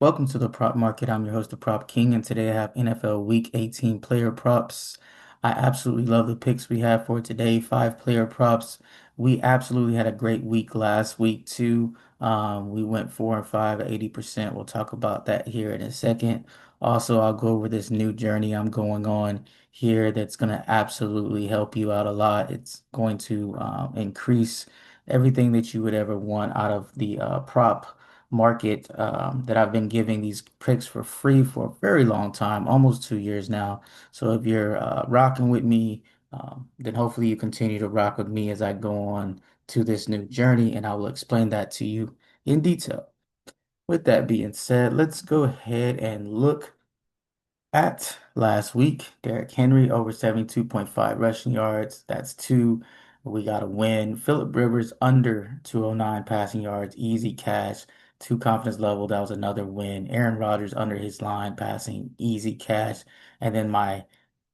Welcome to the Prop Market. I'm your host, the Prop King, and today I have NFL Week 18 player props. I absolutely love the picks we have for today. Five player props. We absolutely had a great week last week too. We went 4 and 5 at 80%. We'll talk about that here in a second. Also, I'll go over this new journey I'm going on here that's going to absolutely help you out a lot. It's going to increase everything that you would ever want out of the prop market that I've been giving these picks for free for a very long time, almost 2 years now. So if you're rocking with me, then hopefully you continue to rock with me as I go on to this new journey, and I will explain that to you in detail. With that being said, let's go ahead and look at last week. Derrick Henry over 72.5 rushing yards. That's two. We got a win. Philip Rivers under 209 passing yards. Easy cash. Two confidence level. That was another win. Aaron Rodgers under his line passing. Easy cash. And then my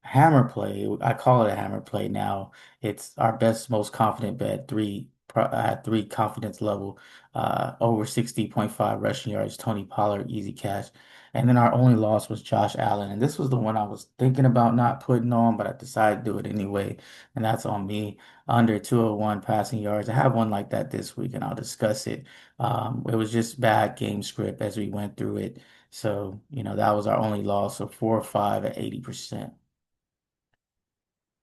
hammer play, I call it a hammer play now. It's our best, most confident bet. Three confidence level. Over 60.5 rushing yards. Tony Pollard. Easy cash. And then our only loss was Josh Allen. And this was the one I was thinking about not putting on, but I decided to do it anyway. And that's on me. Under 201 passing yards. I have one like that this week, and I'll discuss it. It was just bad game script as we went through it. So, that was our only loss. So 4 or 5 at 80%.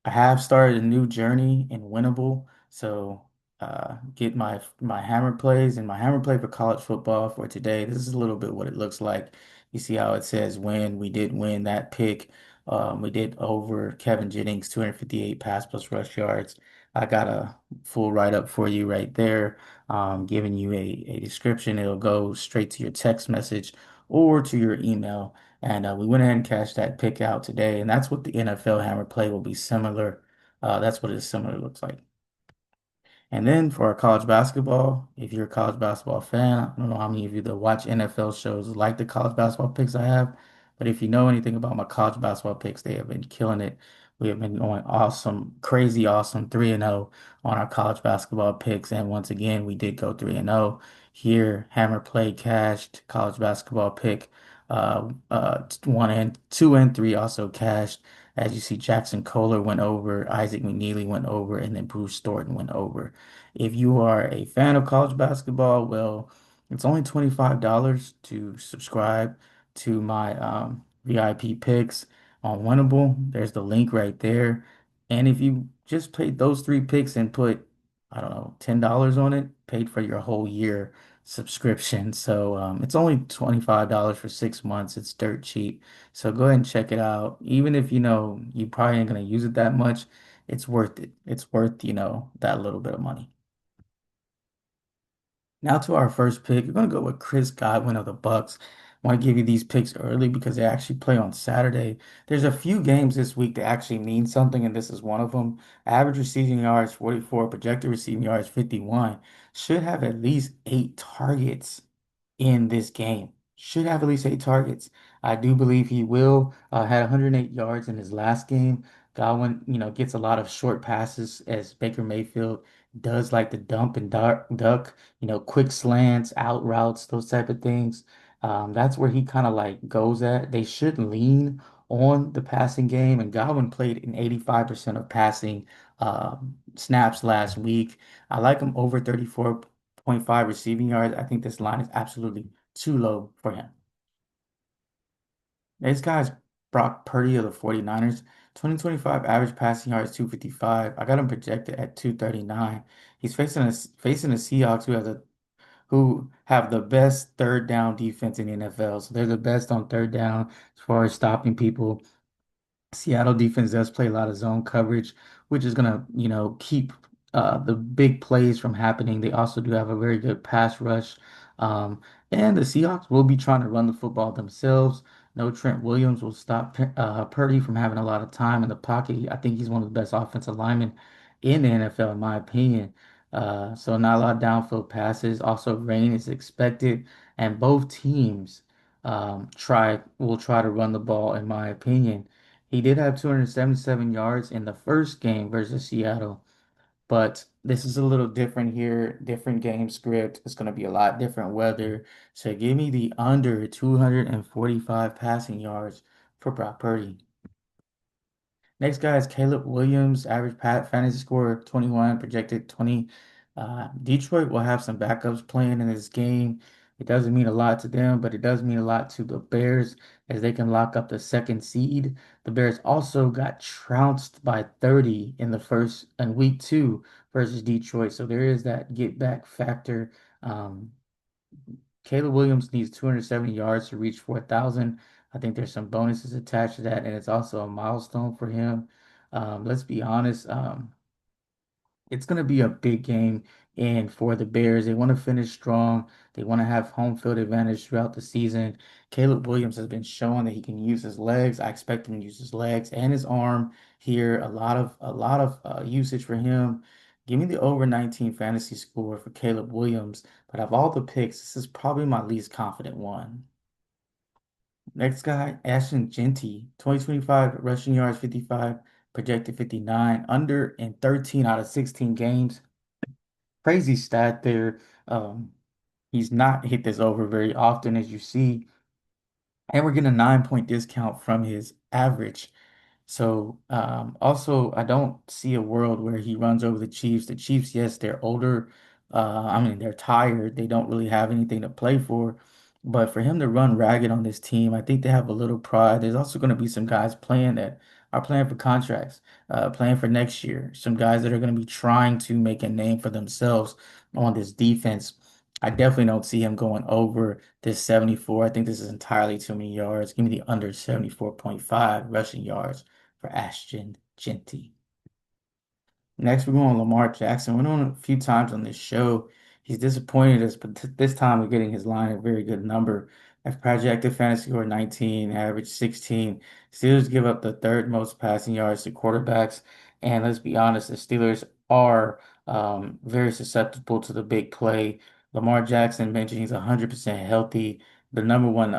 I have started a new journey in Winnable. So get my hammer plays and my hammer play for college football for today. This is a little bit what it looks like. You see how it says win. We did win that pick. We did over Kevin Jennings, 258 pass plus rush yards. I got a full write-up for you right there, giving you a description. It'll go straight to your text message or to your email. And we went ahead and cashed that pick out today. And that's what the NFL hammer play will be similar. That's what it similar looks like. And then for our college basketball, if you're a college basketball fan, I don't know how many of you that watch NFL shows like the college basketball picks I have, but if you know anything about my college basketball picks, they have been killing it. We have been going awesome, crazy awesome 3-0 on our college basketball picks. And once again, we did go 3-0 here. Hammer play cashed, college basketball pick, 1 and 2 and 3 also cashed. As you see, Jackson Kohler went over, Isaac McNeely went over, and then Bruce Thornton went over. If you are a fan of college basketball, well, it's only $25 to subscribe to my VIP picks on Winnable. There's the link right there. And if you just paid those three picks and put, I don't know, $10 on it, paid for your whole year subscription. So it's only $25 for 6 months. It's dirt cheap. So go ahead and check it out. Even if you know you probably ain't gonna use it that much, it's worth it. It's worth, that little bit of money. Now to our first pick, we're gonna go with Chris Godwin of the Bucks. I want to give you these picks early because they actually play on Saturday. There's a few games this week that actually mean something, and this is one of them. Average receiving yards 44, projected receiving yards 51. Should have at least 8 targets in this game. Should have at least 8 targets. I do believe he will. Had 108 yards in his last game. Godwin, gets a lot of short passes as Baker Mayfield does like to dump and duck, quick slants, out routes, those type of things. That's where he kind of like goes at. They should lean on the passing game, and Godwin played in 85% of passing snaps last week. I like him over 34.5 receiving yards. I think this line is absolutely too low for him. This guy's Brock Purdy of the 49ers. 2025 average passing yards 255. I got him projected at 239. He's facing the Seahawks who have the best third down defense in the NFL. So they're the best on third down as far as stopping people. Seattle defense does play a lot of zone coverage, which is gonna, keep the big plays from happening. They also do have a very good pass rush. Um, and the Seahawks will be trying to run the football themselves. No Trent Williams will stop Purdy from having a lot of time in the pocket. I think he's one of the best offensive linemen in the NFL, in my opinion. So not a lot of downfield passes. Also, rain is expected, and both teams try to run the ball, in my opinion. He did have 277 yards in the first game versus Seattle, but This is a little different here, different game script. It's going to be a lot different weather. So give me the under 245 passing yards for Brock Purdy. Next guy is Caleb Williams, average fantasy score of 21, projected 20. Detroit will have some backups playing in this game. It doesn't mean a lot to them, but it does mean a lot to the Bears as they can lock up the second seed. The Bears also got trounced by 30 in the first and week two versus Detroit. So there is that get back factor. Um, Caleb Williams needs 270 yards to reach 4,000. I think there's some bonuses attached to that, and it's also a milestone for him. Let's be honest. It's going to be a big game, and for the Bears, they want to finish strong. They want to have home field advantage throughout the season. Caleb Williams has been showing that he can use his legs. I expect him to use his legs and his arm here. A lot of usage for him. Give me the over 19 fantasy score for Caleb Williams. But of all the picks, this is probably my least confident one. Next guy, Ashton Jeanty, 2025 rushing yards 55, projected 59, under in 13 out of 16 games. Crazy stat there. Um, he's not hit this over very often, as you see, and we're getting a 9 point discount from his average. So also, I don't see a world where he runs over the Chiefs. The Chiefs, yes, they're older. I mean, they're tired. They don't really have anything to play for. But for him to run ragged on this team, I think they have a little pride. There's also going to be some guys playing that are playing for contracts, playing for next year. Some guys that are going to be trying to make a name for themselves on this defense. I definitely don't see him going over this 74. I think this is entirely too many yards. Give me the under 74.5 rushing yards for Ashton Jeanty. Next, we're going Lamar Jackson. Went on a few times on this show. He's disappointed us, but this time we're getting his line a very good number. I've projected fantasy score 19, average 16. Steelers give up the third most passing yards to quarterbacks. And let's be honest, the Steelers are very susceptible to the big play. Lamar Jackson mentioned he's 100% healthy. The number one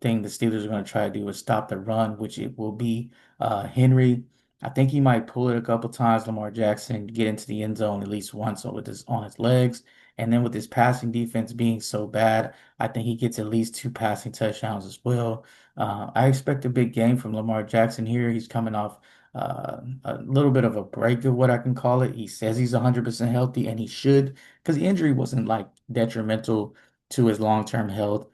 thing the Steelers are going to try to do is stop the run, which it will be Henry. I think he might pull it a couple times, Lamar Jackson, get into the end zone at least once with his on his legs. And then with his passing defense being so bad, I think he gets at least two passing touchdowns as well. I expect a big game from Lamar Jackson here. He's coming off a little bit of a break of what I can call it. He says he's 100% healthy, and he should, because the injury wasn't like detrimental to his long-term health.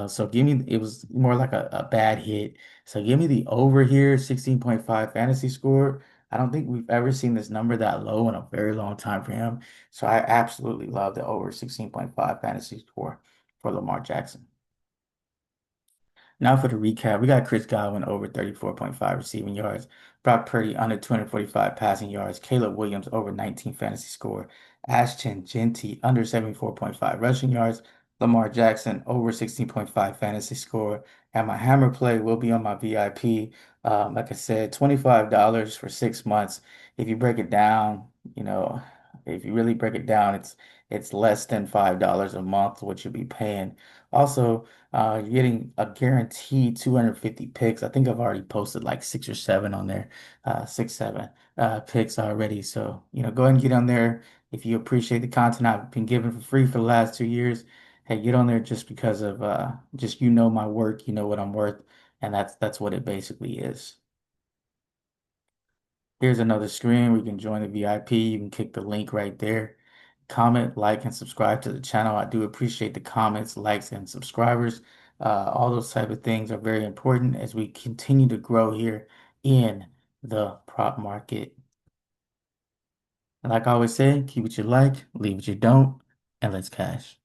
So give me, it was more like a bad hit. So give me the over here, 16.5 fantasy score. I don't think we've ever seen this number that low in a very long time for him. So I absolutely love the over 16.5 fantasy score for Lamar Jackson. Now for the recap, we got Chris Godwin over 34.5 receiving yards, Brock Purdy under 245 passing yards, Caleb Williams over 19 fantasy score, Ashton Jeanty under 74.5 rushing yards, Lamar Jackson over 16.5 fantasy score, and my hammer play will be on my VIP. Like I said, $25 for 6 months. If you break it down, you know, if you really break it down, it's less than $5 a month, what you'll be paying. Also, you're getting a guaranteed 250 picks. I think I've already posted like six or seven on there, six, seven picks already. So, go ahead and get on there. If you appreciate the content I've been giving for free for the last 2 years, hey, get on there just because of just my work, you know what I'm worth, and that's what it basically is. Here's another screen where you can join the VIP. You can click the link right there. Comment, like, and subscribe to the channel. I do appreciate the comments, likes, and subscribers. All those type of things are very important as we continue to grow here in the prop market. And like I always say, keep what you like, leave what you don't, and let's cash.